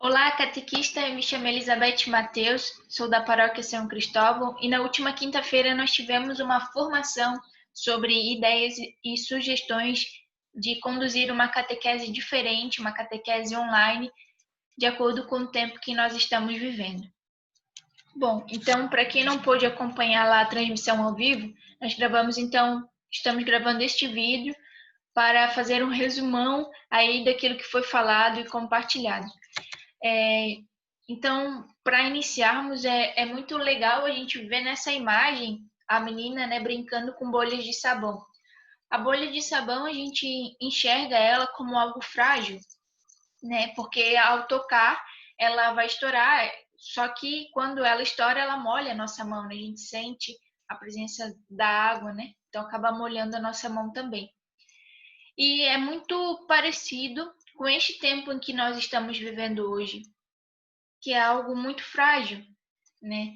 Olá, catequista. Eu me chamo Elizabeth Mateus, sou da Paróquia São Cristóvão e na última quinta-feira nós tivemos uma formação sobre ideias e sugestões de conduzir uma catequese diferente, uma catequese online, de acordo com o tempo que nós estamos vivendo. Bom, então, para quem não pôde acompanhar lá a transmissão ao vivo, estamos gravando este vídeo para fazer um resumão aí daquilo que foi falado e compartilhado. Então, para iniciarmos, é muito legal a gente ver nessa imagem a menina, né, brincando com bolhas de sabão. A bolha de sabão, a gente enxerga ela como algo frágil, né, porque ao tocar ela vai estourar, só que quando ela estoura, ela molha a nossa mão, né? A gente sente a presença da água, né? Então acaba molhando a nossa mão também. E é muito parecido com este tempo em que nós estamos vivendo hoje, que é algo muito frágil, né?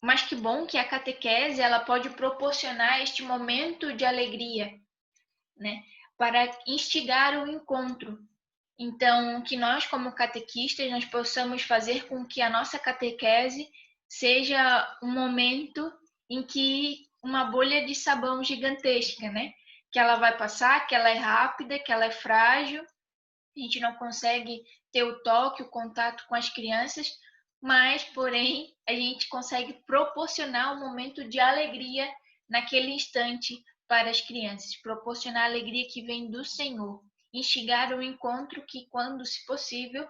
Mas que bom que a catequese ela pode proporcionar este momento de alegria, né? Para instigar o encontro. Então, que nós como catequistas nós possamos fazer com que a nossa catequese seja um momento em que uma bolha de sabão gigantesca, né? Que ela vai passar, que ela é rápida, que ela é frágil, a gente não consegue ter o toque, o contato com as crianças, mas, porém, a gente consegue proporcionar um momento de alegria naquele instante para as crianças, proporcionar a alegria que vem do Senhor, instigar o encontro que, quando se possível,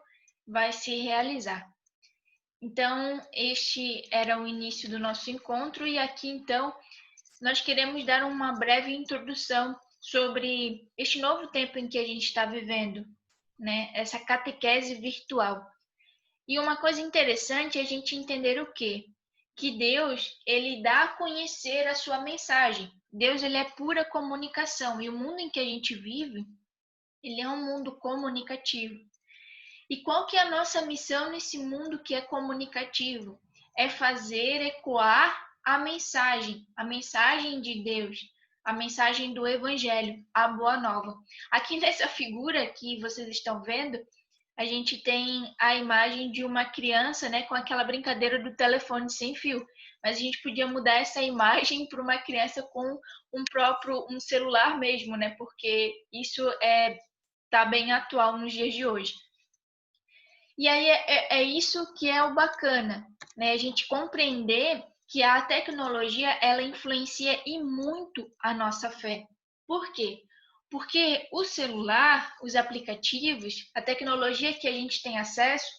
vai se realizar. Então, este era o início do nosso encontro e aqui, então, nós queremos dar uma breve introdução sobre este novo tempo em que a gente está vivendo, né? Essa catequese virtual. E uma coisa interessante é a gente entender o quê? Que Deus, ele dá a conhecer a sua mensagem. Deus, ele é pura comunicação e o mundo em que a gente vive, ele é um mundo comunicativo. E qual que é a nossa missão nesse mundo que é comunicativo? É fazer ecoar a mensagem de Deus, a mensagem do Evangelho, a Boa Nova. Aqui nessa figura que vocês estão vendo, a gente tem a imagem de uma criança, né, com aquela brincadeira do telefone sem fio. Mas a gente podia mudar essa imagem para uma criança com um celular mesmo, né? Porque isso tá bem atual nos dias de hoje. E aí é isso que é o bacana, né? A gente compreender que a tecnologia ela influencia e muito a nossa fé. Por quê? Porque o celular, os aplicativos, a tecnologia que a gente tem acesso,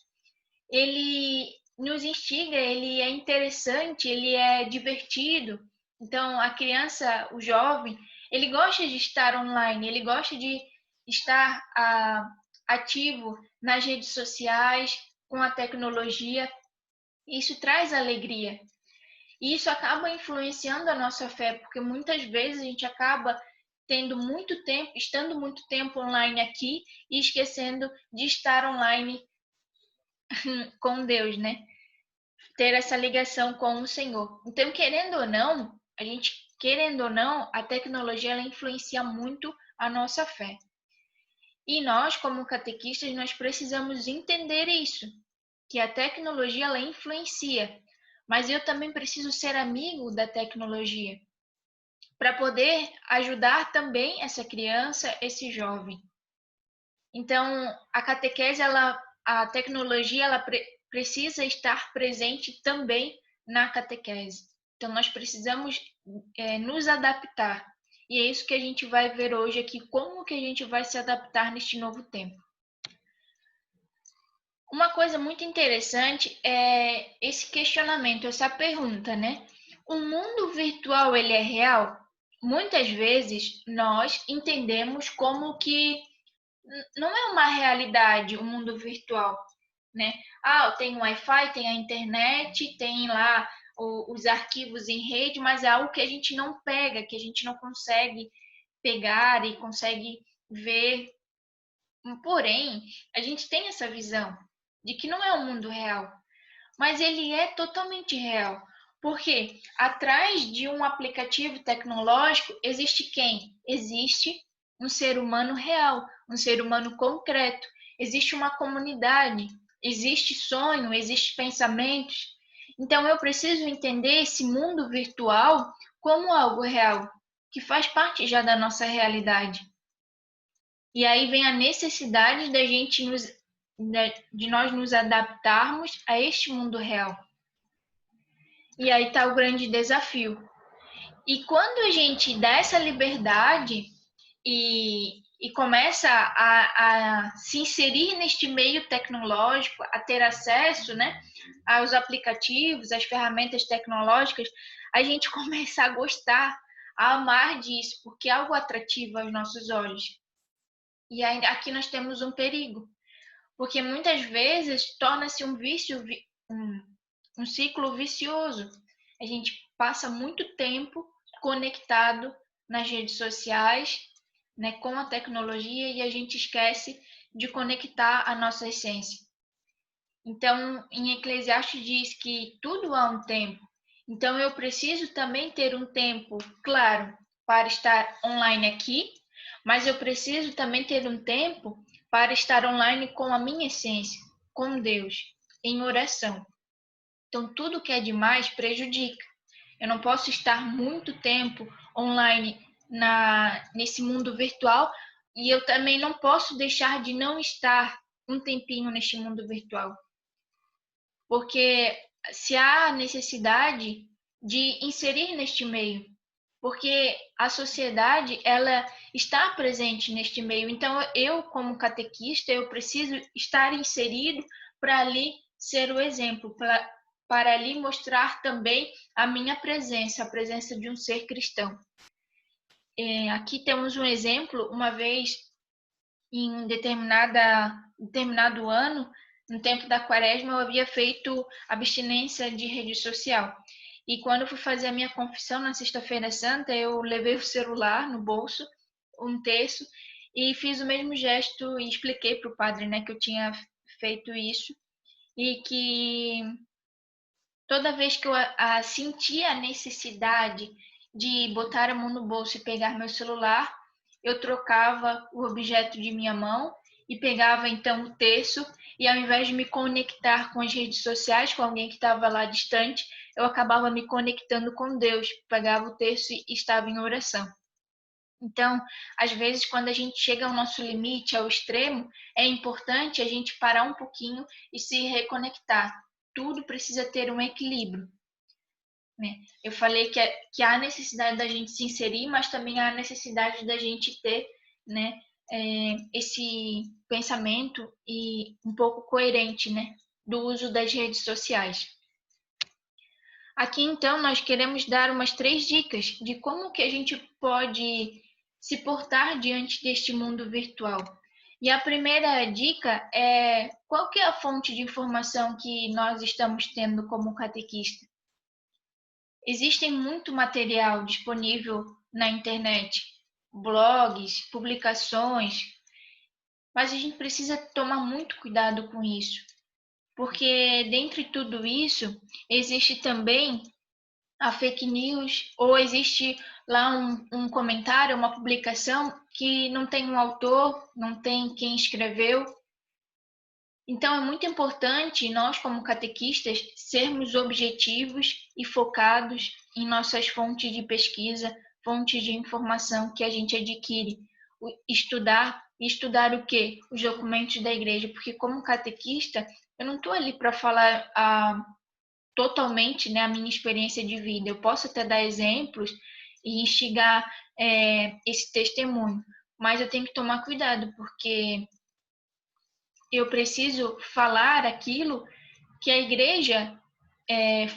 ele nos instiga, ele é interessante, ele é divertido. Então, a criança, o jovem, ele gosta de estar online, ele gosta de estar ativo nas redes sociais, com a tecnologia. Isso traz alegria. E isso acaba influenciando a nossa fé, porque muitas vezes a gente acaba tendo muito tempo, estando muito tempo online aqui e esquecendo de estar online com Deus, né? Ter essa ligação com o Senhor. Então, querendo ou não, a tecnologia ela influencia muito a nossa fé. E nós, como catequistas, nós precisamos entender isso, que a tecnologia ela influencia, mas eu também preciso ser amigo da tecnologia para poder ajudar também essa criança, esse jovem. Então, a catequese, a tecnologia, ela precisa estar presente também na catequese. Então, nós precisamos nos adaptar. E é isso que a gente vai ver hoje aqui, como que a gente vai se adaptar neste novo tempo. Uma coisa muito interessante é esse questionamento, essa pergunta, né? O mundo virtual, ele é real? Muitas vezes nós entendemos como que não é uma realidade o mundo virtual, né? Ah, tem o Wi-Fi, tem a internet, tem lá os arquivos em rede, mas é algo que a gente não pega, que a gente não consegue pegar e consegue ver. Porém, a gente tem essa visão de que não é o mundo real, mas ele é totalmente real. Porque atrás de um aplicativo tecnológico existe quem? Existe um ser humano real, um ser humano concreto. existe uma comunidade, existe sonho, existe pensamentos. Então eu preciso entender esse mundo virtual como algo real, que faz parte já da nossa realidade. E aí vem a necessidade de nós nos adaptarmos a este mundo real. E aí está o grande desafio. E quando a gente dá essa liberdade e começa a se inserir neste meio tecnológico, a ter acesso, né, aos aplicativos, às ferramentas tecnológicas, a gente começa a gostar, a amar disso, porque é algo atrativo aos nossos olhos. E aí, aqui nós temos um perigo, porque muitas vezes torna-se um vício, um ciclo vicioso. A gente passa muito tempo conectado nas redes sociais, né, com a tecnologia, e a gente esquece de conectar a nossa essência. Então, em Eclesiastes diz que tudo há um tempo. Então, eu preciso também ter um tempo, claro, para estar online aqui, mas eu preciso também ter um tempo para estar online com a minha essência, com Deus, em oração. Então, tudo que é demais prejudica. Eu não posso estar muito tempo online nesse mundo virtual e eu também não posso deixar de não estar um tempinho neste mundo virtual. Porque se há necessidade de inserir neste meio, porque a sociedade ela está presente neste meio. Então, eu, como catequista, eu preciso estar inserido para ali ser o exemplo, para ali mostrar também a minha presença, a presença de um ser cristão. Aqui temos um exemplo, uma vez em determinado ano, no tempo da quaresma, eu havia feito abstinência de rede social. E quando eu fui fazer a minha confissão na Sexta-feira Santa, eu levei o celular no bolso, um terço, e fiz o mesmo gesto e expliquei para o padre, né, que eu tinha feito isso e que toda vez que eu sentia a necessidade de botar a mão no bolso e pegar meu celular, eu trocava o objeto de minha mão e pegava então o terço, e ao invés de me conectar com as redes sociais, com alguém que estava lá distante, eu acabava me conectando com Deus, pegava o terço e estava em oração. Então, às vezes, quando a gente chega ao nosso limite, ao extremo, é importante a gente parar um pouquinho e se reconectar. Tudo precisa ter um equilíbrio, né? Eu falei que há necessidade da gente se inserir, mas também há necessidade da gente ter, né, esse pensamento e um pouco coerente, né, do uso das redes sociais. Aqui, então, nós queremos dar umas 3 dicas de como que a gente pode se portar diante deste mundo virtual. E a primeira dica é qual que é a fonte de informação que nós estamos tendo como catequista? Existem muito material disponível na internet, blogs, publicações, mas a gente precisa tomar muito cuidado com isso, porque dentre tudo isso existe também a fake news, ou existe lá um comentário, uma publicação que não tem um autor, não tem quem escreveu. Então é muito importante nós, como catequistas, sermos objetivos e focados em nossas fontes de pesquisa, fontes de informação que a gente adquire. Estudar o quê? Os documentos da igreja, porque como catequista, eu não estou ali para falar totalmente, né, a minha experiência de vida. Eu posso até dar exemplos e instigar esse testemunho, mas eu tenho que tomar cuidado, porque eu preciso falar aquilo que a igreja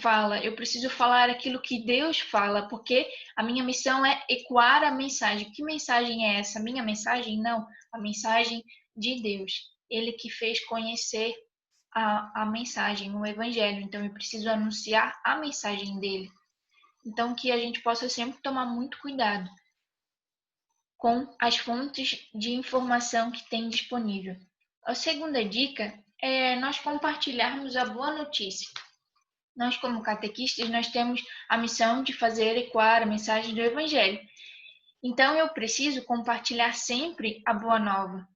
fala, eu preciso falar aquilo que Deus fala, porque a minha missão é ecoar a mensagem. Que mensagem é essa? Minha mensagem? Não, a mensagem de Deus. Ele que fez conhecer a mensagem, o evangelho. Então eu preciso anunciar a mensagem dele. Então que a gente possa sempre tomar muito cuidado com as fontes de informação que tem disponível. A segunda dica é nós compartilharmos a boa notícia. Nós, como catequistas, nós temos a missão de fazer ecoar a mensagem do evangelho. Então eu preciso compartilhar sempre a boa nova.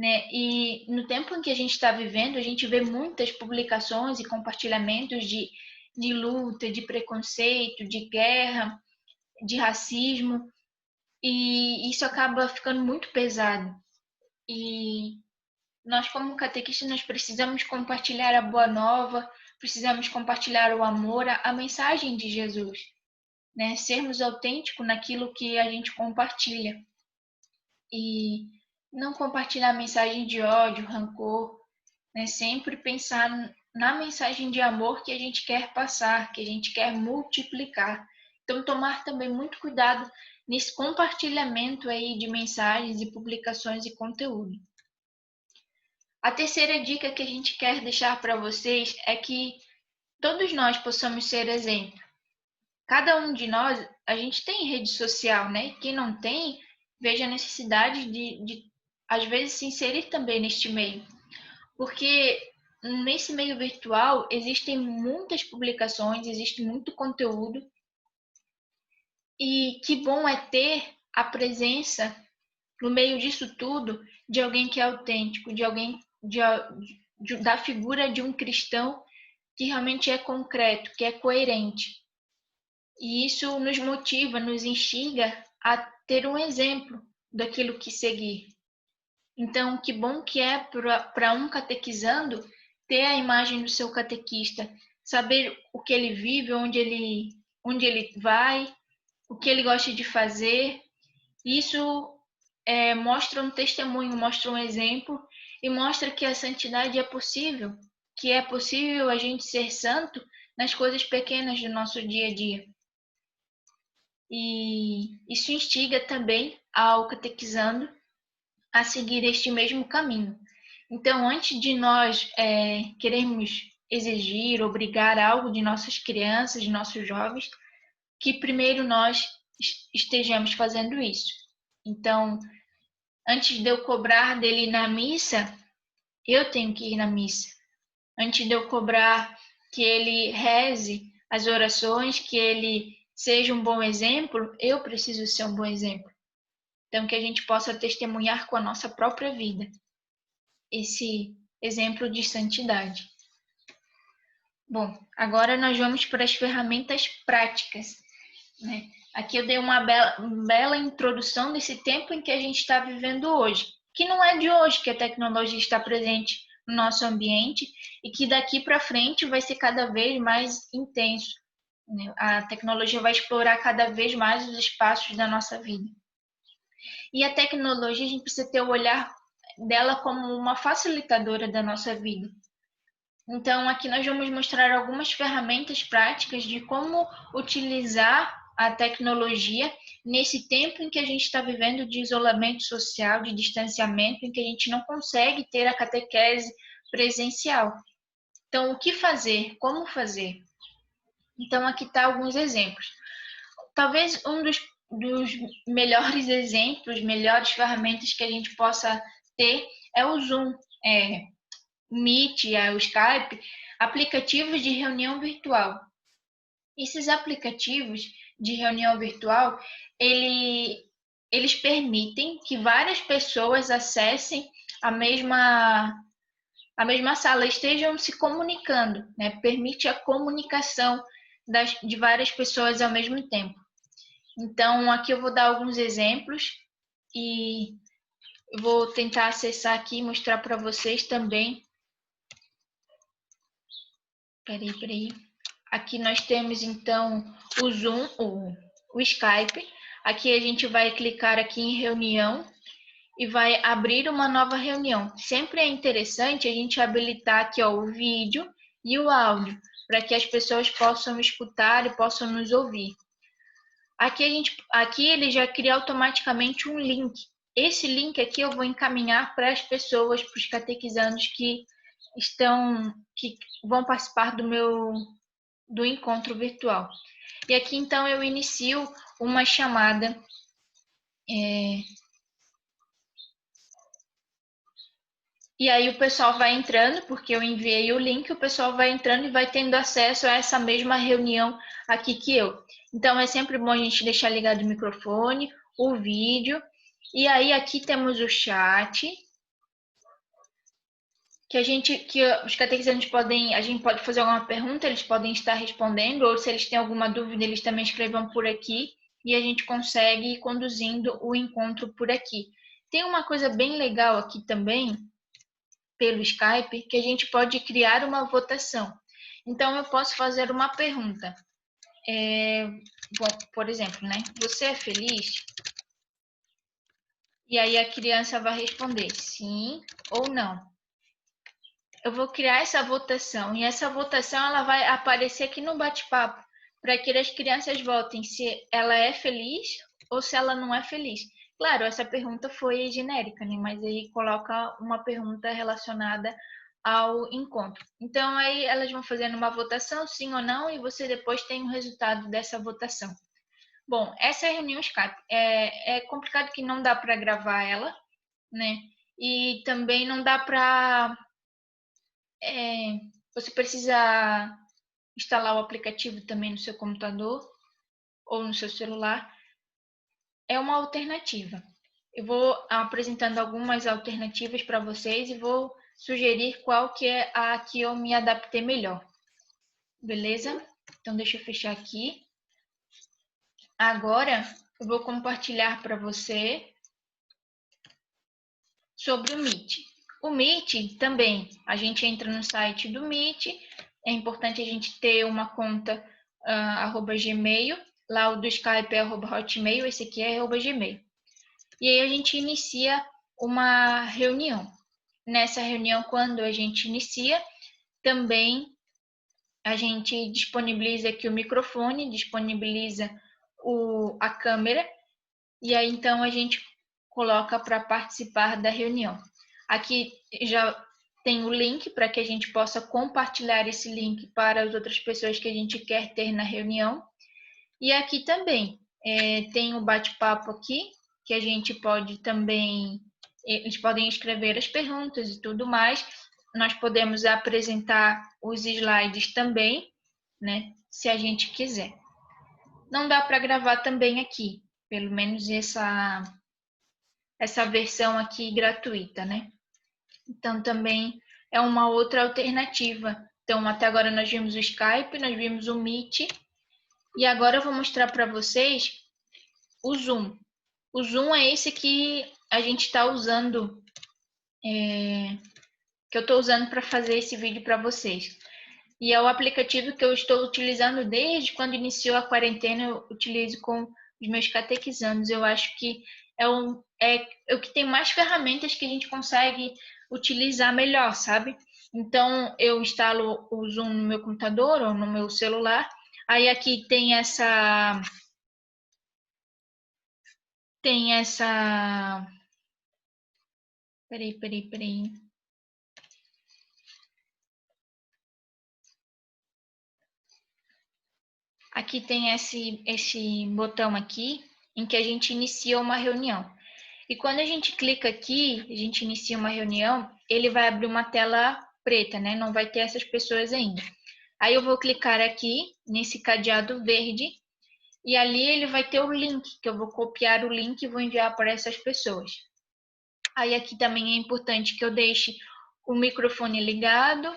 né? E no tempo em que a gente está vivendo, a gente vê muitas publicações e compartilhamentos de luta, de preconceito, de guerra, de racismo, e isso acaba ficando muito pesado. E nós, como catequistas, nós precisamos compartilhar a boa nova, precisamos compartilhar o amor, a mensagem de Jesus, né? Sermos autênticos naquilo que a gente compartilha. E não compartilhar mensagem de ódio, rancor, né? Sempre pensar na mensagem de amor que a gente quer passar, que a gente quer multiplicar. Então, tomar também muito cuidado nesse compartilhamento aí de mensagens e publicações e conteúdo. A terceira dica que a gente quer deixar para vocês é que todos nós possamos ser exemplo. Cada um de nós, a gente tem rede social, né? Quem não tem, veja a necessidade de às vezes, se inserir também neste meio. Porque nesse meio virtual existem muitas publicações, existe muito conteúdo. E que bom é ter a presença no meio disso tudo de alguém que é autêntico, de alguém da figura de um cristão que realmente é concreto, que é coerente. E isso nos motiva, nos instiga a ter um exemplo daquilo que seguir. Então, que bom que é para um catequizando ter a imagem do seu catequista, saber o que ele vive, onde ele vai, o que ele gosta de fazer. Isso mostra um testemunho, mostra um exemplo e mostra que a santidade é possível, que é possível a gente ser santo nas coisas pequenas do nosso dia a dia. E isso instiga também ao catequizando a seguir este mesmo caminho. Então, antes de nós querermos exigir, obrigar algo de nossas crianças, de nossos jovens, que primeiro nós estejamos fazendo isso. Então, antes de eu cobrar dele ir na missa, eu tenho que ir na missa. Antes de eu cobrar que ele reze as orações, que ele seja um bom exemplo, eu preciso ser um bom exemplo. Então, que a gente possa testemunhar com a nossa própria vida esse exemplo de santidade. Bom, agora nós vamos para as ferramentas práticas, né? Aqui eu dei uma bela introdução desse tempo em que a gente está vivendo hoje, que não é de hoje que a tecnologia está presente no nosso ambiente e que daqui para frente vai ser cada vez mais intenso, né? A tecnologia vai explorar cada vez mais os espaços da nossa vida. E a tecnologia, a gente precisa ter o olhar dela como uma facilitadora da nossa vida. Então, aqui nós vamos mostrar algumas ferramentas práticas de como utilizar a tecnologia nesse tempo em que a gente está vivendo de isolamento social, de distanciamento, em que a gente não consegue ter a catequese presencial. Então, o que fazer? Como fazer? Então, aqui está alguns exemplos. Talvez um dos melhores exemplos, melhores ferramentas que a gente possa ter é o Zoom, o Meet, o Skype, aplicativos de reunião virtual. Esses aplicativos de reunião virtual, eles permitem que várias pessoas acessem a mesma sala, estejam se comunicando, né? Permite a comunicação de várias pessoas ao mesmo tempo. Então, aqui eu vou dar alguns exemplos e eu vou tentar acessar aqui e mostrar para vocês também. Peraí. Aqui nós temos, então, o Zoom, o Skype. Aqui a gente vai clicar aqui em reunião e vai abrir uma nova reunião. Sempre é interessante a gente habilitar aqui o vídeo e o áudio, para que as pessoas possam escutar e possam nos ouvir. Aqui ele já cria automaticamente um link. Esse link aqui eu vou encaminhar para as pessoas, para os catequizandos que vão participar do encontro virtual. E aqui então eu inicio uma chamada. E aí o pessoal vai entrando, porque eu enviei o link, o pessoal vai entrando e vai tendo acesso a essa mesma reunião aqui que eu. Então é sempre bom a gente deixar ligado o microfone, o vídeo. E aí aqui temos o chat. que os catequizandos podem, a gente pode fazer alguma pergunta, eles podem estar respondendo, ou se eles têm alguma dúvida, eles também escrevam por aqui e a gente consegue ir conduzindo o encontro por aqui. Tem uma coisa bem legal aqui também, pelo Skype, que a gente pode criar uma votação. Então, eu posso fazer uma pergunta. Bom, por exemplo, né? Você é feliz? E aí a criança vai responder sim ou não. Eu vou criar essa votação e essa votação ela vai aparecer aqui no bate-papo para que as crianças votem se ela é feliz ou se ela não é feliz. Claro, essa pergunta foi genérica, né? Mas aí coloca uma pergunta relacionada ao encontro. Então aí elas vão fazendo uma votação, sim ou não, e você depois tem o resultado dessa votação. Bom, essa reunião Skype é complicado que não dá para gravar ela, né? E também não dá para você precisa instalar o aplicativo também no seu computador ou no seu celular. É uma alternativa. Eu vou apresentando algumas alternativas para vocês e vou sugerir qual que é a que eu me adaptei melhor. Beleza? Então, deixa eu fechar aqui. Agora, eu vou compartilhar para você sobre o Meet. O Meet também, a gente entra no site do Meet, é importante a gente ter uma conta @gmail, lá o do Skype é @hotmail, esse aqui é @gmail. E aí a gente inicia uma reunião. Nessa reunião, quando a gente inicia, também a gente disponibiliza aqui o microfone, disponibiliza a câmera, e aí então a gente coloca para participar da reunião. Aqui já tem o link para que a gente possa compartilhar esse link para as outras pessoas que a gente quer ter na reunião. E aqui também tem o bate-papo aqui, que a gente pode também, eles podem escrever as perguntas e tudo mais. Nós podemos apresentar os slides também, né, se a gente quiser. Não dá para gravar também aqui, pelo menos essa versão aqui gratuita, né? Então também é uma outra alternativa. Então até agora nós vimos o Skype, nós vimos o Meet e agora eu vou mostrar para vocês o Zoom. O Zoom é esse que a gente está usando, que eu estou usando para fazer esse vídeo para vocês. E é o aplicativo que eu estou utilizando desde quando iniciou a quarentena, eu utilizo com os meus catequizandos. Eu acho que é o que tem mais ferramentas que a gente consegue utilizar melhor, sabe? Então, eu instalo o Zoom no meu computador ou no meu celular. Aí aqui tem essa... Peraí. Aqui tem esse botão aqui, em que a gente inicia uma reunião. E quando a gente clica aqui, a gente inicia uma reunião, ele vai abrir uma tela preta, né? Não vai ter essas pessoas ainda. Aí eu vou clicar aqui, nesse cadeado verde, e ali ele vai ter o link, que eu vou copiar o link e vou enviar para essas pessoas. Aí aqui também é importante que eu deixe o microfone ligado,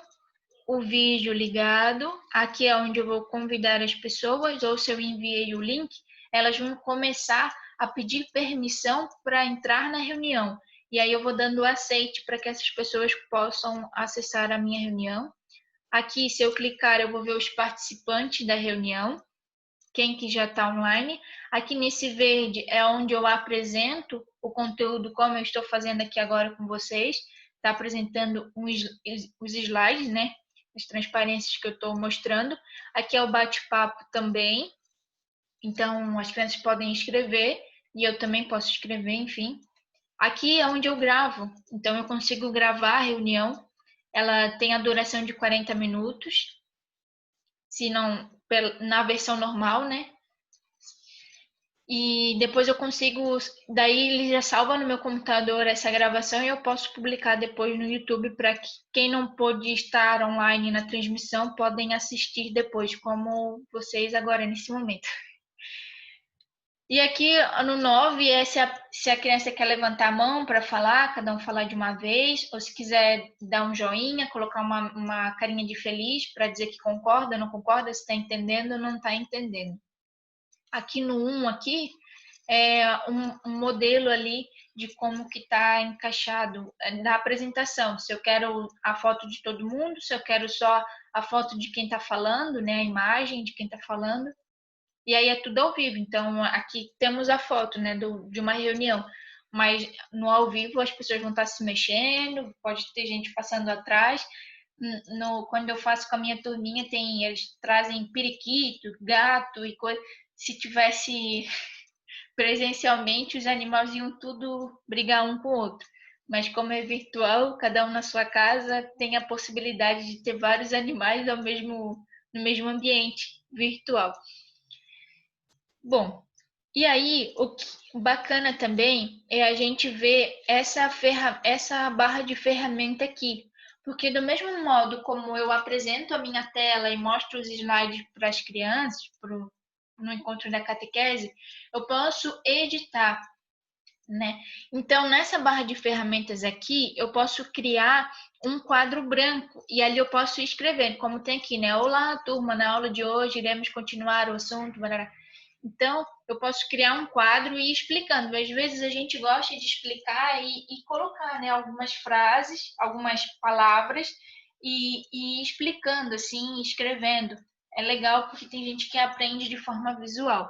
o vídeo ligado. Aqui é onde eu vou convidar as pessoas, ou se eu enviei o link, elas vão começar a pedir permissão para entrar na reunião. E aí eu vou dando aceite para que essas pessoas possam acessar a minha reunião. Aqui, se eu clicar, eu vou ver os participantes da reunião, quem que já está online. Aqui nesse verde é onde eu apresento o conteúdo, como eu estou fazendo aqui agora com vocês. Está apresentando os slides, né? As transparências que eu estou mostrando. Aqui é o bate-papo também. Então, as crianças podem escrever e eu também posso escrever, enfim. Aqui é onde eu gravo. Então, eu consigo gravar a reunião. Ela tem a duração de 40 minutos. Se não, na versão normal, né? E depois eu consigo, daí ele já salva no meu computador essa gravação e eu posso publicar depois no YouTube para que quem não pôde estar online na transmissão podem assistir depois, como vocês agora nesse momento. E aqui no 9 é se a criança quer levantar a mão para falar, cada um falar de uma vez, ou se quiser dar um joinha, colocar uma carinha de feliz para dizer que concorda, não concorda, se está entendendo ou não está entendendo. Aqui no 1 aqui é um modelo ali de como que está encaixado na apresentação. Se eu quero a foto de todo mundo, se eu quero só a foto de quem está falando, né, a imagem de quem está falando. E aí é tudo ao vivo. Então, aqui temos a foto, né, de uma reunião. Mas no ao vivo as pessoas vão estar se mexendo, pode ter gente passando atrás. Quando eu faço com a minha turminha, eles trazem periquito, gato e coisa. Se tivesse presencialmente, os animais iam tudo brigar um com o outro. Mas como é virtual, cada um na sua casa tem a possibilidade de ter vários animais no mesmo ambiente virtual. Bom, e aí o que bacana também é a gente ver essa barra de ferramenta aqui. Porque do mesmo modo como eu apresento a minha tela e mostro os slides para as crianças, no encontro da catequese, eu posso editar, né? Então, nessa barra de ferramentas aqui, eu posso criar um quadro branco e ali eu posso ir escrevendo, como tem aqui, né? Olá, turma, na aula de hoje iremos continuar o assunto. Barará. Então, eu posso criar um quadro e ir explicando. Às vezes a gente gosta de explicar e colocar, né, algumas frases, algumas palavras e ir explicando, assim, escrevendo. É legal porque tem gente que aprende de forma visual.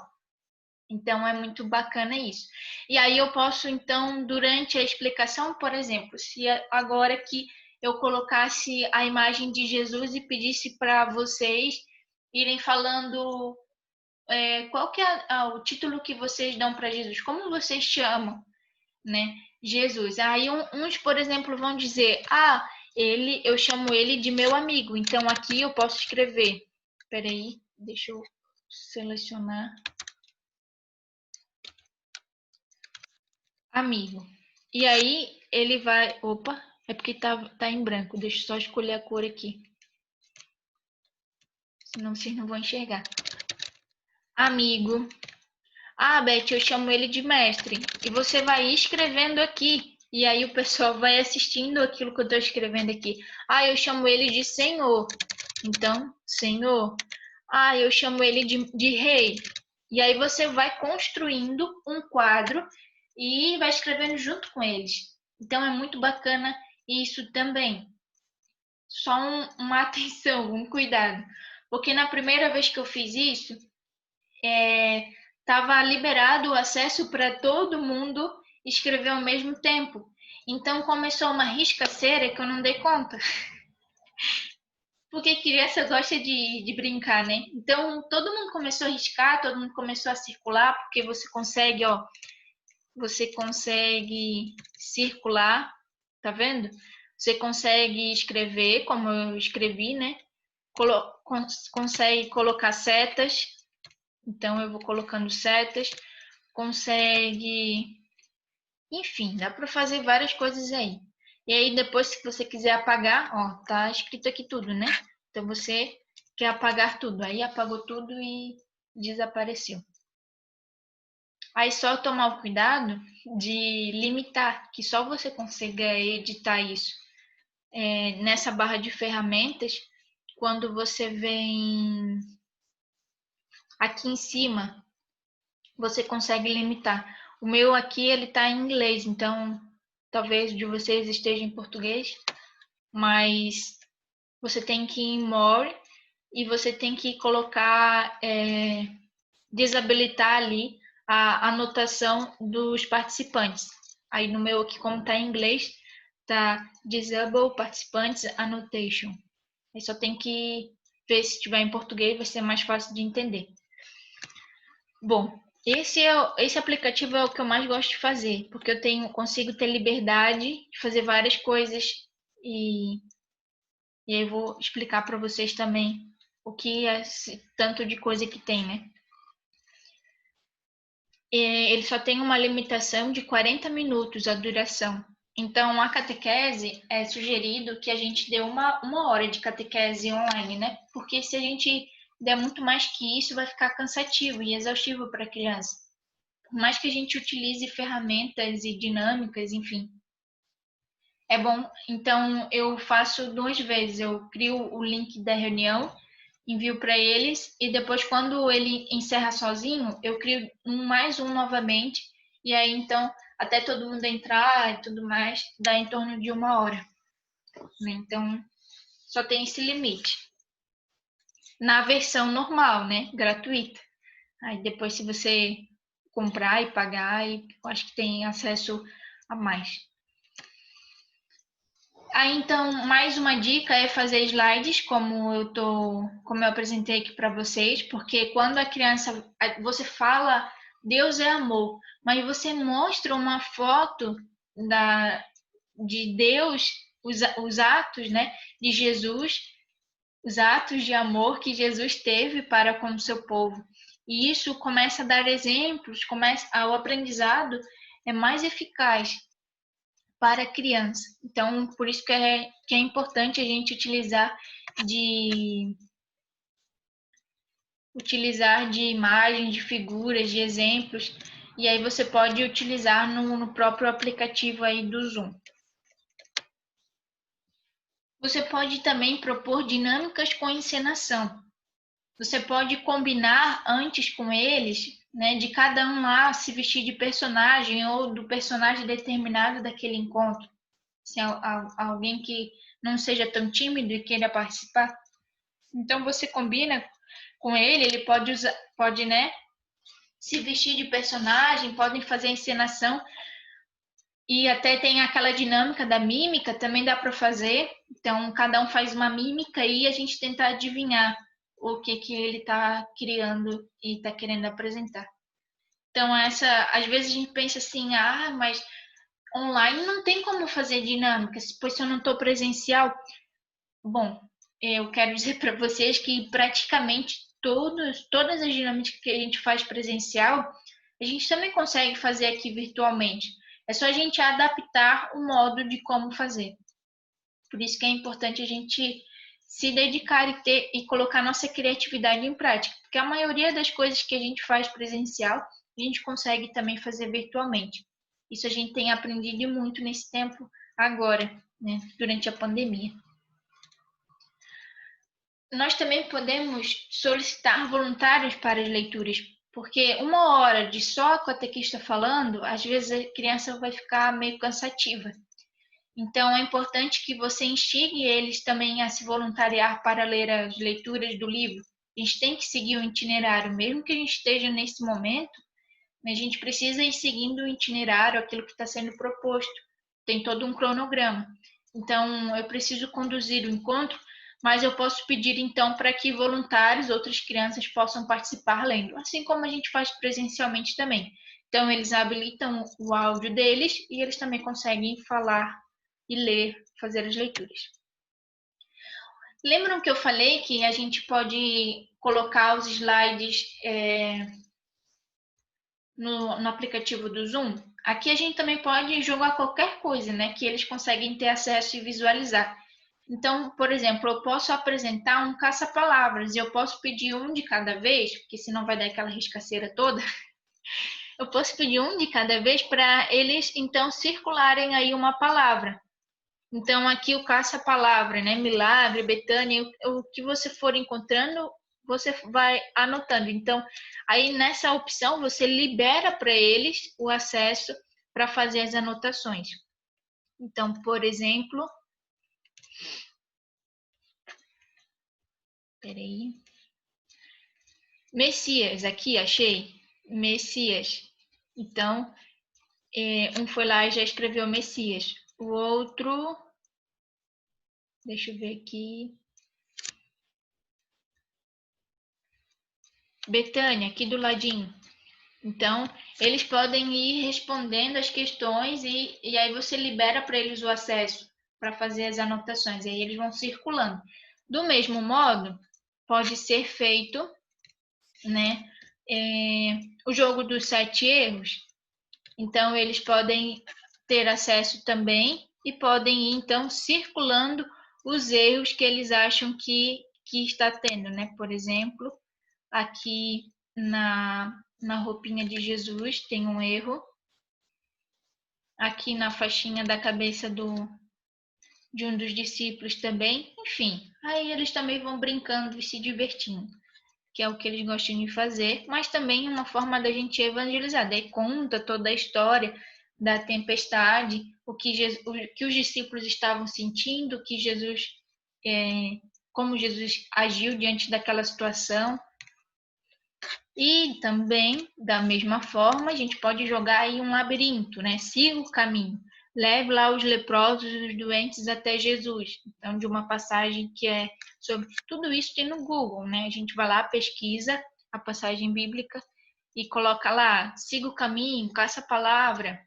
Então, é muito bacana isso. E aí eu posso, então, durante a explicação, por exemplo, se agora que eu colocasse a imagem de Jesus e pedisse para vocês irem falando qual que é o título que vocês dão para Jesus, como vocês chamam, né? Jesus. Aí uns, por exemplo, vão dizer, eu chamo ele de meu amigo. Então, aqui eu posso escrever. Espera aí, deixa eu selecionar. Amigo. E aí ele vai. Opa, é porque tá em branco. Deixa eu só escolher a cor aqui. Senão vocês não vão enxergar. Amigo. Beth, eu chamo ele de mestre. E você vai escrevendo aqui. E aí o pessoal vai assistindo aquilo que eu estou escrevendo aqui. Eu chamo ele de senhor. Então, senhor. Eu chamo ele de rei. E aí você vai construindo um quadro e vai escrevendo junto com eles. Então é muito bacana isso também. Só uma atenção, um cuidado. Porque na primeira vez que eu fiz isso, estava liberado o acesso para todo mundo escrever ao mesmo tempo. Então começou uma risca-cera que eu não dei conta. Porque criança gosta de brincar, né? Então todo mundo começou a riscar, todo mundo começou a circular, porque você consegue circular, tá vendo? Você consegue escrever, como eu escrevi, né? Consegue colocar setas, então eu vou colocando setas, consegue, enfim, dá para fazer várias coisas aí. E aí depois, se você quiser apagar, ó, tá escrito aqui tudo, né? Então você quer apagar tudo, aí apagou tudo e desapareceu. Aí só tomar o cuidado de limitar, que só você consiga editar isso nessa barra de ferramentas, quando você vem aqui em cima, você consegue limitar. O meu aqui, ele tá em inglês, então talvez de vocês esteja em português, mas você tem que ir em More e você tem que colocar, desabilitar ali a anotação dos participantes. Aí no meu aqui, como tá em inglês, tá Disable Participants Annotation. Aí só tem que ver se tiver em português, vai ser mais fácil de entender. Bom, esse aplicativo é o que eu mais gosto de fazer, porque consigo ter liberdade de fazer várias coisas e aí eu vou explicar para vocês também o que é esse tanto de coisa que tem, né? Ele só tem uma limitação de 40 minutos a duração. Então, a catequese é sugerido que a gente dê uma hora de catequese online, né? Porque se a gente der muito mais que isso, vai ficar cansativo e exaustivo para a criança. mais que a gente utilize ferramentas e dinâmicas, enfim, é bom. Então, eu faço 2 vezes. Eu crio o link da reunião, envio para eles e depois, quando ele encerra sozinho, eu crio mais um novamente. E aí, então, até todo mundo entrar e tudo mais, dá em torno de 1 hora, né? Então, só tem esse limite. Na versão normal, né? Gratuita. Aí depois, se você comprar e pagar, eu acho que tem acesso a mais. Aí, então, mais uma dica é fazer slides, como eu apresentei aqui para vocês, porque quando a criança, você fala Deus é amor, mas você mostra uma foto de Deus, os atos, né, de Jesus, os atos de amor que Jesus teve para com o seu povo. E isso começa a dar exemplos, o aprendizado é mais eficaz para a criança. Então, por isso que é importante a gente utilizar de imagens, de figuras, de exemplos, e aí você pode utilizar no próprio aplicativo aí do Zoom. Você pode também propor dinâmicas com encenação. Você pode combinar antes com eles, né, de cada um lá se vestir de personagem ou do personagem determinado daquele encontro. Se alguém que não seja tão tímido e queira participar. Então você combina com ele pode, né, se vestir de personagem, podem fazer a encenação e até tem aquela dinâmica da mímica, também dá para fazer. Então cada um faz uma mímica e a gente tenta adivinhar o que ele está criando e está querendo apresentar. Então às vezes a gente pensa assim, mas online não tem como fazer dinâmicas, pois se eu não estou presencial. Bom, eu quero dizer para vocês que praticamente todas as dinâmicas que a gente faz presencial, a gente também consegue fazer aqui virtualmente. É só a gente adaptar o modo de como fazer. Por isso que é importante a gente se dedicar e colocar nossa criatividade em prática, porque a maioria das coisas que a gente faz presencial, a gente consegue também fazer virtualmente. Isso a gente tem aprendido muito nesse tempo agora, né, durante a pandemia. Nós também podemos solicitar voluntários para as leituras, porque 1 hora de só a catequista falando, às vezes a criança vai ficar meio cansativa. Então, é importante que você instigue eles também a se voluntariar para ler as leituras do livro. A gente tem que seguir o itinerário, mesmo que a gente esteja nesse momento, a gente precisa ir seguindo o itinerário, aquilo que está sendo proposto. Tem todo um cronograma. Então, eu preciso conduzir o encontro, mas eu posso pedir então para que voluntários, outras crianças possam participar lendo, assim como a gente faz presencialmente também. Então, eles habilitam o áudio deles e eles também conseguem falar e ler, fazer as leituras. Lembram que eu falei que a gente pode colocar os slides no aplicativo do Zoom? Aqui a gente também pode jogar qualquer coisa, né, que eles conseguem ter acesso e visualizar. Então, por exemplo, eu posso apresentar um caça-palavras e eu posso pedir um de cada vez, porque senão vai dar aquela riscaceira toda. Eu posso pedir um de cada vez para eles, então, circularem aí uma palavra. Então, aqui o caça-palavra, né? Milagre, Betânia, o que você for encontrando, você vai anotando. Então, aí nessa opção, você libera para eles o acesso para fazer as anotações. Então, por exemplo, peraí. Messias, aqui achei. Messias. Então, um foi lá e já escreveu Messias. O outro, deixa eu ver aqui. Betânia, aqui do ladinho. Então, eles podem ir respondendo as questões e aí você libera para eles o acesso para fazer as anotações. E aí eles vão circulando. Do mesmo modo, pode ser feito, né, o jogo dos 7 erros. Então, eles podem ter acesso também e podem ir, então, circulando os erros que eles acham que está tendo, né? Por exemplo, aqui na roupinha de Jesus tem um erro. Aqui na faixinha da cabeça de um dos discípulos também. Enfim, aí eles também vão brincando e se divertindo, que é o que eles gostam de fazer, mas também uma forma da gente evangelizar. Daí conta toda a história da tempestade, o que os discípulos estavam sentindo, que Jesus, como Jesus agiu diante daquela situação. E também, da mesma forma, a gente pode jogar aí um labirinto, né? Siga o caminho. Leve lá os leprosos e os doentes até Jesus. Então, de uma passagem que é sobre... Tudo isso tem no Google, né? A gente vai lá, pesquisa a passagem bíblica e coloca lá, siga o caminho, caça a palavra,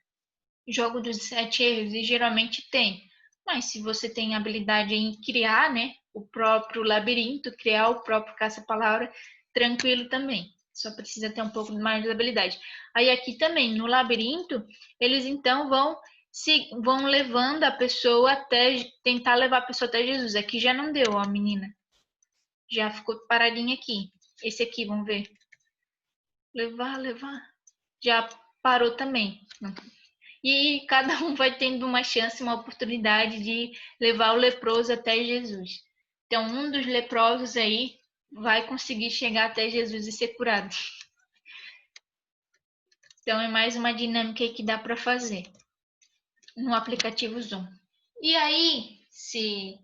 jogo dos 7 erros, e geralmente tem. Mas se você tem habilidade em criar, né, o próprio labirinto, criar o próprio caça-palavra, tranquilo também. Só precisa ter um pouco mais de habilidade. Aí aqui também, no labirinto, eles então vão levando a pessoa até, tentar levar a pessoa até Jesus. Aqui já não deu, ó, a menina. Já ficou paradinha aqui. Esse aqui, vamos ver. Levar. Já parou também. E cada um vai tendo uma chance, uma oportunidade de levar o leproso até Jesus. Então, um dos leprosos aí vai conseguir chegar até Jesus e ser curado. Então, é mais uma dinâmica aí que dá para fazer no aplicativo Zoom. E aí, se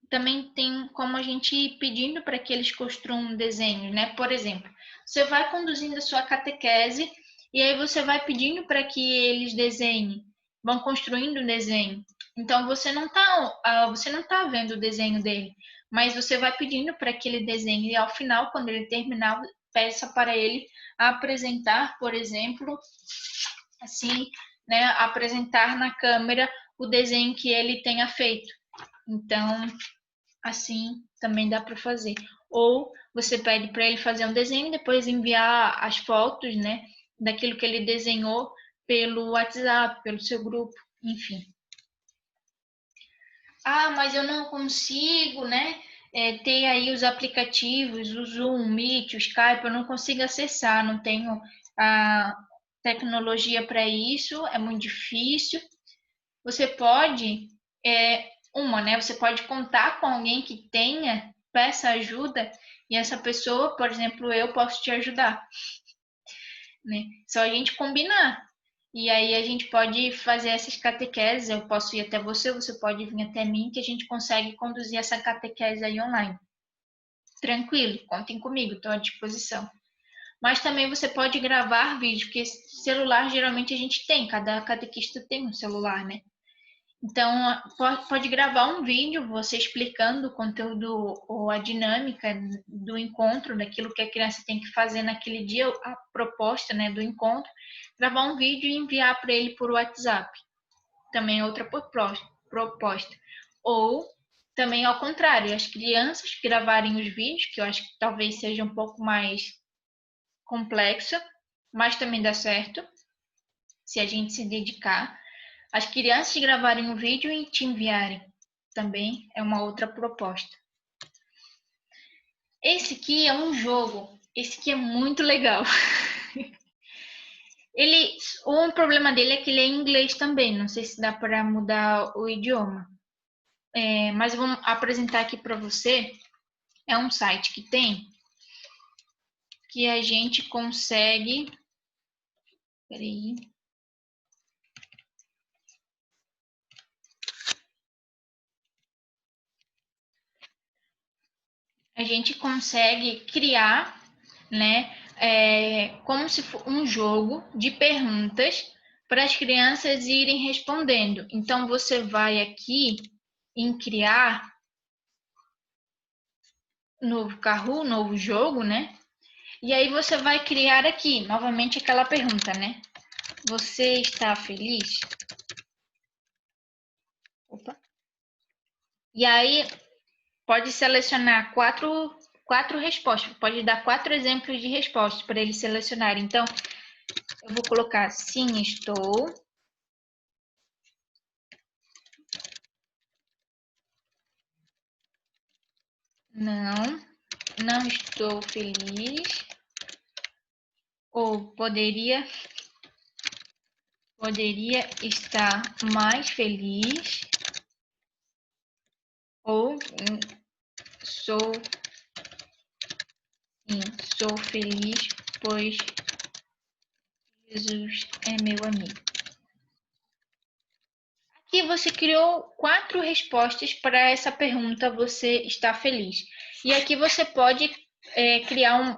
também tem como a gente ir pedindo para que eles construam um desenho, né? Por exemplo, você vai conduzindo a sua catequese e aí você vai pedindo para que eles desenhem, vão construindo um desenho. Então você não tá vendo o desenho dele, mas você vai pedindo para que ele desenhe e ao final, quando ele terminar, peça para ele apresentar, por exemplo, assim, né, apresentar na câmera o desenho que ele tenha feito. Então, assim também dá para fazer. Ou você pede para ele fazer um desenho e depois enviar as fotos, né, daquilo que ele desenhou pelo WhatsApp, pelo seu grupo, enfim. Ah, mas eu não consigo, né, ter aí os aplicativos, o Zoom, o Meet, o Skype, eu não consigo acessar, não tenho a tecnologia para isso, é muito difícil. Você pode, né? Você pode contar com alguém que tenha, peça ajuda, e essa pessoa, por exemplo, eu posso te ajudar, né? Só a gente combinar. E aí a gente pode fazer essas catequeses, eu posso ir até você, você pode vir até mim, que a gente consegue conduzir essa catequese aí online. Tranquilo, contem comigo, estou à disposição. Mas também você pode gravar vídeo, porque celular geralmente a gente tem, cada catequista tem um celular, né? Então, pode gravar um vídeo você explicando o conteúdo ou a dinâmica do encontro, daquilo que a criança tem que fazer naquele dia, a proposta, né, do encontro, gravar um vídeo e enviar para ele por WhatsApp. Também é outra proposta. Ou também ao contrário, as crianças gravarem os vídeos, que eu acho que talvez seja um pouco mais complexo, mas também dá certo, se a gente se dedicar. As crianças gravarem um vídeo e te enviarem. Também é uma outra proposta. Esse aqui é um jogo. Esse aqui é muito legal. Um problema dele é que ele é em inglês também. Não sei se dá para mudar o idioma. Mas eu vou apresentar aqui para você. É um site que tem que a gente consegue... Peraí. A gente consegue criar, né, como se fosse um jogo de perguntas para as crianças irem respondendo. Então, você vai aqui em criar novo Kahoot, novo jogo, né? E aí você vai criar aqui, novamente, aquela pergunta, né? Você está feliz? Opa. E aí, pode selecionar quatro respostas. Pode dar 4 exemplos de respostas para ele selecionar. Então, eu vou colocar sim, estou. Não, não estou feliz. ou poderia estar mais feliz, ou sou feliz, pois Jesus é meu amigo. Aqui você criou 4 respostas para essa pergunta, você está feliz. E aqui você pode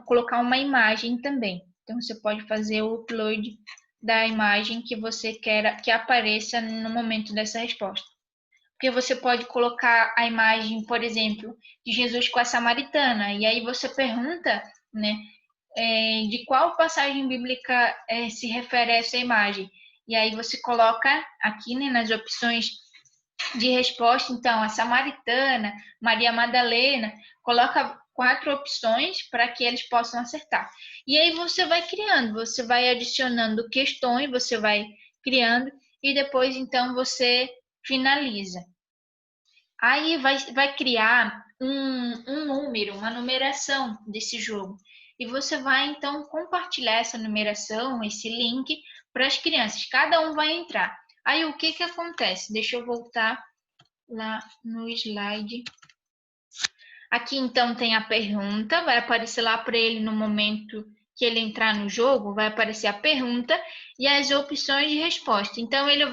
colocar uma imagem também. Então você pode fazer o upload da imagem que você quer que apareça no momento dessa resposta. Porque você pode colocar a imagem, por exemplo, de Jesus com a samaritana, e aí você pergunta, né, de qual passagem bíblica se refere a essa imagem. E aí você coloca aqui, né, nas opções de resposta, então, a samaritana, Maria Madalena, coloca 4 opções para que eles possam acertar. E aí você vai criando, você vai adicionando questões, você vai criando e depois, então, você finaliza. Aí vai criar um número, uma numeração desse jogo. E você vai, então, compartilhar essa numeração, esse link para as crianças. Cada um vai entrar. Aí, o que acontece? Deixa eu voltar lá no slide. Aqui, então, tem a pergunta. Vai aparecer lá para ele no momento que ele entrar no jogo, vai aparecer a pergunta e as opções de resposta. Então, ele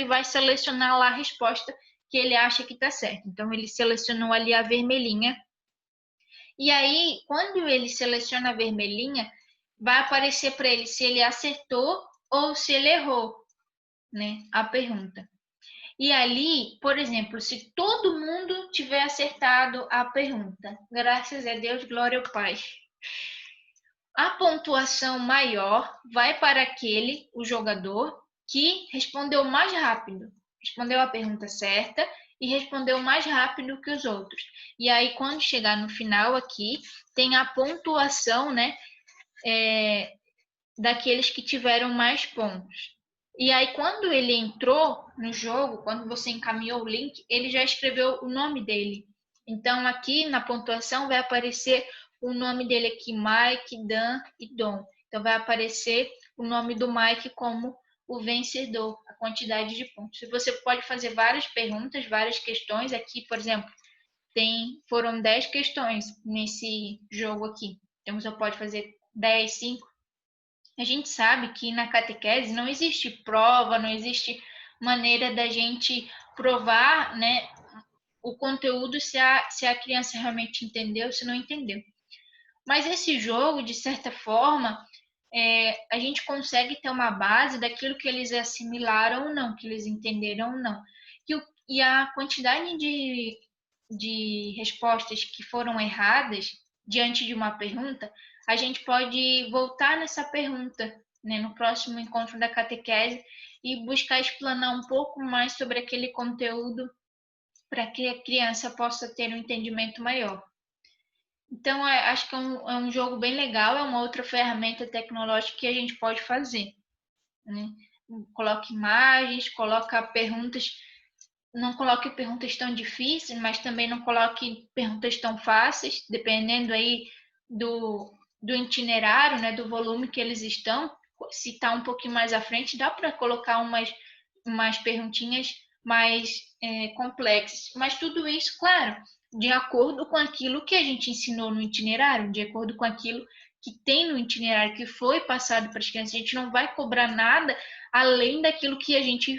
vai selecionar lá a resposta que ele acha que está certo. Então, ele selecionou ali a vermelhinha. E aí, quando ele seleciona a vermelhinha, vai aparecer para ele se ele acertou ou se ele errou, né, a pergunta. E ali, por exemplo, se todo mundo tiver acertado a pergunta, graças a Deus, glória ao Pai. A pontuação maior vai para o jogador, que respondeu mais rápido. Respondeu a pergunta certa e respondeu mais rápido que os outros. E aí, quando chegar no final aqui, tem a pontuação, né, daqueles que tiveram mais pontos. E aí, quando ele entrou no jogo, quando você encaminhou o link, ele já escreveu o nome dele. Então, aqui na pontuação vai aparecer o nome dele aqui, Mike, Dan e Dom. Então, vai aparecer o nome do Mike como o vencedor, a quantidade de pontos. Você pode fazer várias perguntas, várias questões. Aqui, por exemplo, foram 10 questões nesse jogo aqui. Então, você pode fazer 10, 5. A gente sabe que na catequese não existe prova, não existe maneira da gente provar, né, o conteúdo se a criança realmente entendeu, se não entendeu. Mas esse jogo, de certa forma, a gente consegue ter uma base daquilo que eles assimilaram ou não, que eles entenderam ou não. E a quantidade de respostas que foram erradas diante de uma pergunta, a gente pode voltar nessa pergunta, né, no próximo encontro da catequese e buscar explanar um pouco mais sobre aquele conteúdo para que a criança possa ter um entendimento maior. Então, acho que é um jogo bem legal, é uma outra ferramenta tecnológica que a gente pode fazer, né? Coloca imagens, coloca perguntas, não coloque perguntas tão difíceis, mas também não coloque perguntas tão fáceis, dependendo aí do itinerário, né, do volume que eles estão. Se está um pouquinho mais à frente, dá para colocar umas perguntinhas mais complexas. Mas tudo isso, claro, de acordo com aquilo que a gente ensinou no itinerário, de acordo com aquilo que tem no itinerário, que foi passado para as crianças. A gente não vai cobrar nada além daquilo que a gente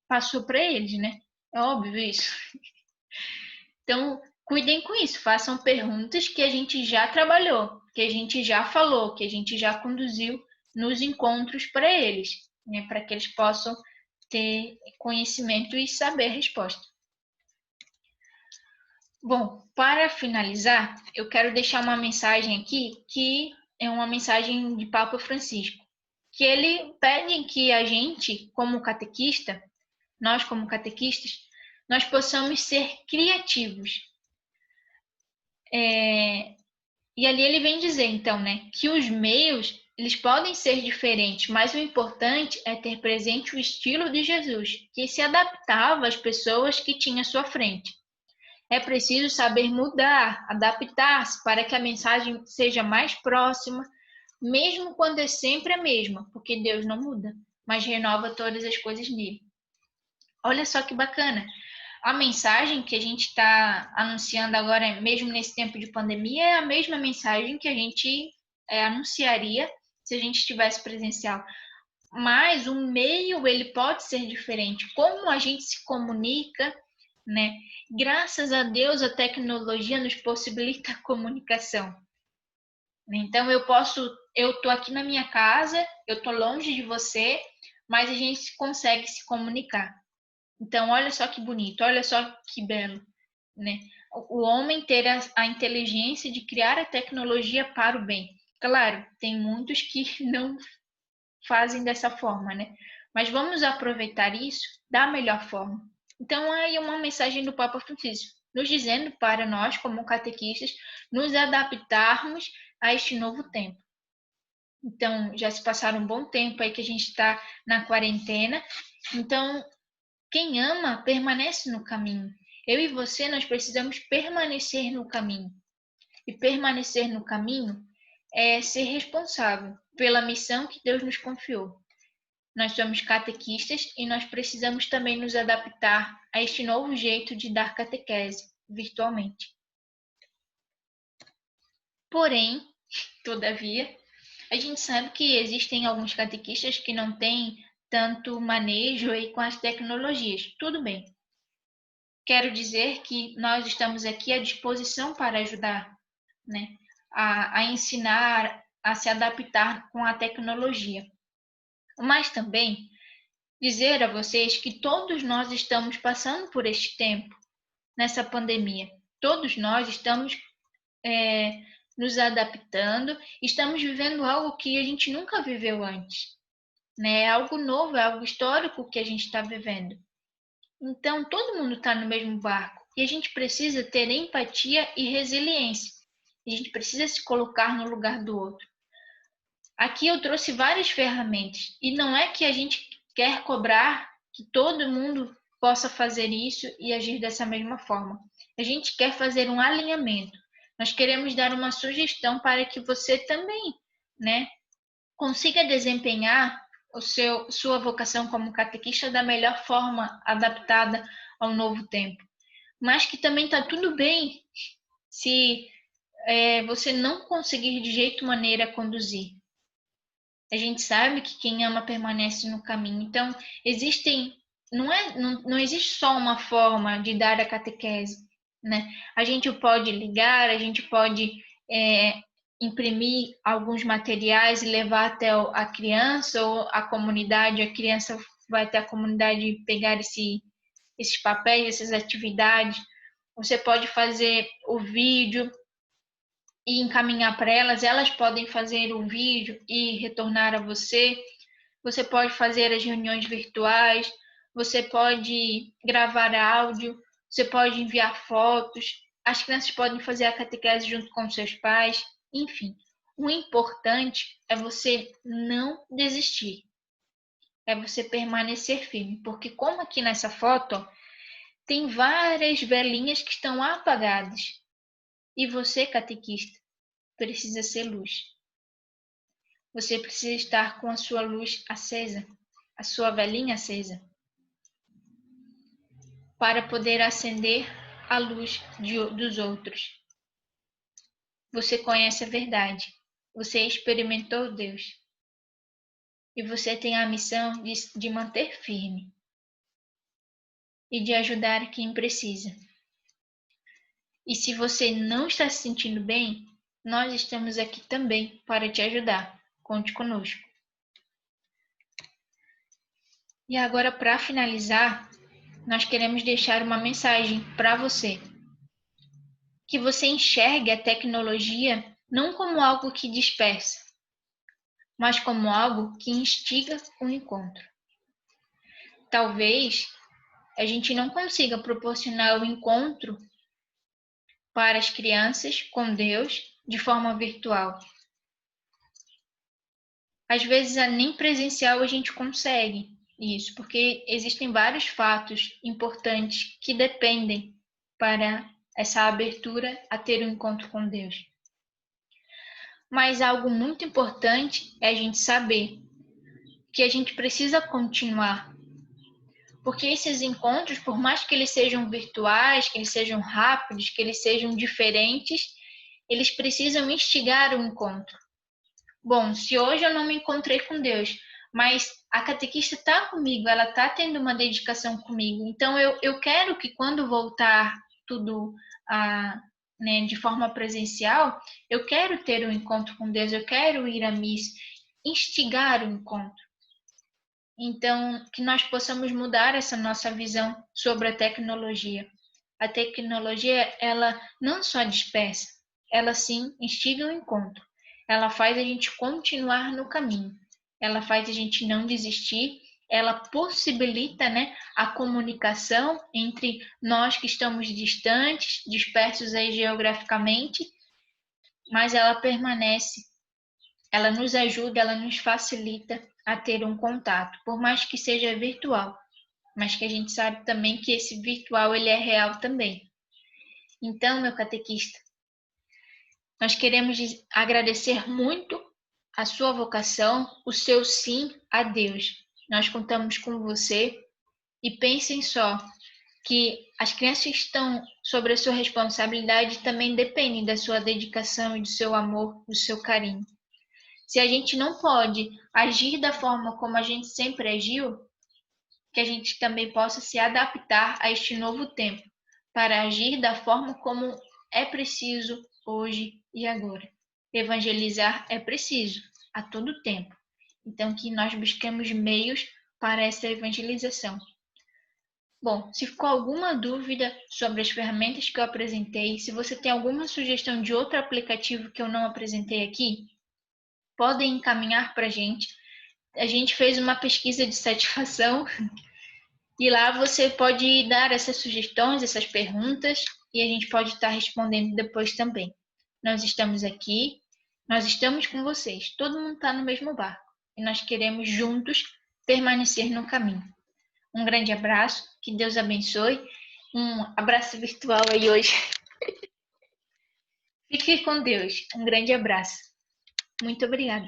passou para eles, né? É óbvio isso. Então, cuidem com isso, façam perguntas que a gente já trabalhou, que a gente já falou, que a gente já conduziu nos encontros para eles, né? Para que eles possam ter conhecimento e saber a resposta. Bom, para finalizar, eu quero deixar uma mensagem aqui que é uma mensagem de Papa Francisco, que ele pede que a gente, como catequista, nós como catequistas, nós possamos ser criativos. E ali ele vem dizer, então, né, que os meios, eles podem ser diferentes, mas o importante é ter presente o estilo de Jesus, que se adaptava às pessoas que tinha à sua frente. É preciso saber mudar, adaptar-se para que a mensagem seja mais próxima, mesmo quando é sempre a mesma, porque Deus não muda, mas renova todas as coisas nele. Olha só que bacana. A mensagem que a gente está anunciando agora, mesmo nesse tempo de pandemia, é a mesma mensagem que a gente anunciaria se a gente estivesse presencial. Mas o meio, ele pode ser diferente. Como a gente se comunica, né? Graças a Deus, a tecnologia nos possibilita a comunicação. Então, eu estou aqui na minha casa, eu estou longe de você, mas a gente consegue se comunicar. Então, olha só que bonito, olha só que belo, né? O homem ter a inteligência de criar a tecnologia para o bem. Claro, tem muitos que não fazem dessa forma, né? Mas vamos aproveitar isso da melhor forma. Então, aí é uma mensagem do Papa Francisco, nos dizendo para nós, como catequistas, nos adaptarmos a este novo tempo. Então, já se passaram um bom tempo aí que a gente está na quarentena. Então, quem ama permanece no caminho. Eu e você, nós precisamos permanecer no caminho. E permanecer no caminho é ser responsável pela missão que Deus nos confiou. Nós somos catequistas e nós precisamos também nos adaptar a este novo jeito de dar catequese virtualmente. Porém, todavia, a gente sabe que existem alguns catequistas que não têm tanto manejo aí com as tecnologias. Tudo bem. Quero dizer que nós estamos aqui à disposição para ajudar, né, a ensinar, a se adaptar com a tecnologia. Mas também dizer a vocês que todos nós estamos passando por este tempo, nessa pandemia. Todos nós estamos nos adaptando, estamos vivendo algo que a gente nunca viveu antes. Né? É algo novo, é algo histórico que a gente está vivendo. Então, todo mundo está no mesmo barco e a gente precisa ter empatia e resiliência. A gente precisa se colocar no lugar do outro. Aqui eu trouxe várias ferramentas e não é que a gente quer cobrar que todo mundo possa fazer isso e agir dessa mesma forma. A gente quer fazer um alinhamento. Nós queremos dar uma sugestão para que você também, né, consiga desempenhar sua vocação como catequista da melhor forma, adaptada ao novo tempo. Mas que também está tudo bem se você não conseguir de jeito maneira conduzir. A gente sabe que quem ama permanece no caminho. Então, não existe só uma forma de dar a catequese, né? A gente pode ligar, a gente pode imprimir alguns materiais e levar até a criança ou a comunidade. A criança vai até a comunidade pegar esses papéis, essas atividades. Você pode fazer o vídeo e encaminhar para elas podem fazer o vídeo e retornar a você. Você pode fazer as reuniões virtuais, você pode gravar áudio, você pode enviar fotos, as crianças podem fazer a catequese junto com seus pais, enfim. O importante é você não desistir, é você permanecer firme, porque como aqui nessa foto, tem várias velinhas que estão apagadas. E você, catequista, precisa ser luz. Você precisa estar com a sua luz acesa, a sua velinha acesa, para poder acender a luz dos outros. Você conhece a verdade, você experimentou Deus e você tem a missão de manter firme e de ajudar quem precisa. E se você não está se sentindo bem, nós estamos aqui também para te ajudar. Conte conosco. E agora, para finalizar, nós queremos deixar uma mensagem para você. Que você enxergue a tecnologia não como algo que dispersa, mas como algo que instiga o encontro. Talvez a gente não consiga proporcionar o encontro para as crianças com Deus de forma virtual. Às vezes, nem presencial a gente consegue isso, porque existem vários fatos importantes que dependem para essa abertura a ter um encontro com Deus. Mas algo muito importante é a gente saber que a gente precisa continuar. Porque esses encontros, por mais que eles sejam virtuais, que eles sejam rápidos, que eles sejam diferentes, eles precisam instigar o encontro. Bom, se hoje eu não me encontrei com Deus, mas a catequista está comigo, ela está tendo uma dedicação comigo, então eu quero que quando voltar tudo de forma presencial, eu quero ter um encontro com Deus, eu quero ir à missa, instigar o encontro. Então, que nós possamos mudar essa nossa visão sobre a tecnologia. A tecnologia, ela não só dispersa, ela sim instiga o encontro. Ela faz a gente continuar no caminho. Ela faz a gente não desistir. Ela possibilita, a comunicação entre nós que estamos distantes, dispersos aí geograficamente, mas ela permanece, ela nos ajuda, ela nos facilita a ter um contato, por mais que seja virtual, mas que a gente sabe também que esse virtual ele é real também. Então, meu catequista, nós queremos agradecer muito a sua vocação, o seu sim a Deus. Nós contamos com você e pensem só que as crianças que estão sobre a sua responsabilidade também dependem da sua dedicação e do seu amor, do seu carinho. Se a gente não pode agir da forma como a gente sempre agiu, que a gente também possa se adaptar a este novo tempo, para agir da forma como é preciso hoje e agora. Evangelizar é preciso, a todo tempo. Então, que nós busquemos meios para essa evangelização. Bom, se ficou alguma dúvida sobre as ferramentas que eu apresentei, se você tem alguma sugestão de outro aplicativo que eu não apresentei aqui, podem encaminhar para a gente. A gente fez uma pesquisa de satisfação e lá você pode dar essas sugestões, essas perguntas e a gente pode estar respondendo depois também. Nós estamos aqui, nós estamos com vocês, todo mundo está no mesmo barco e nós queremos juntos permanecer no caminho. Um grande abraço, que Deus abençoe, um abraço virtual aí hoje. Fique com Deus, um grande abraço. Muito obrigada.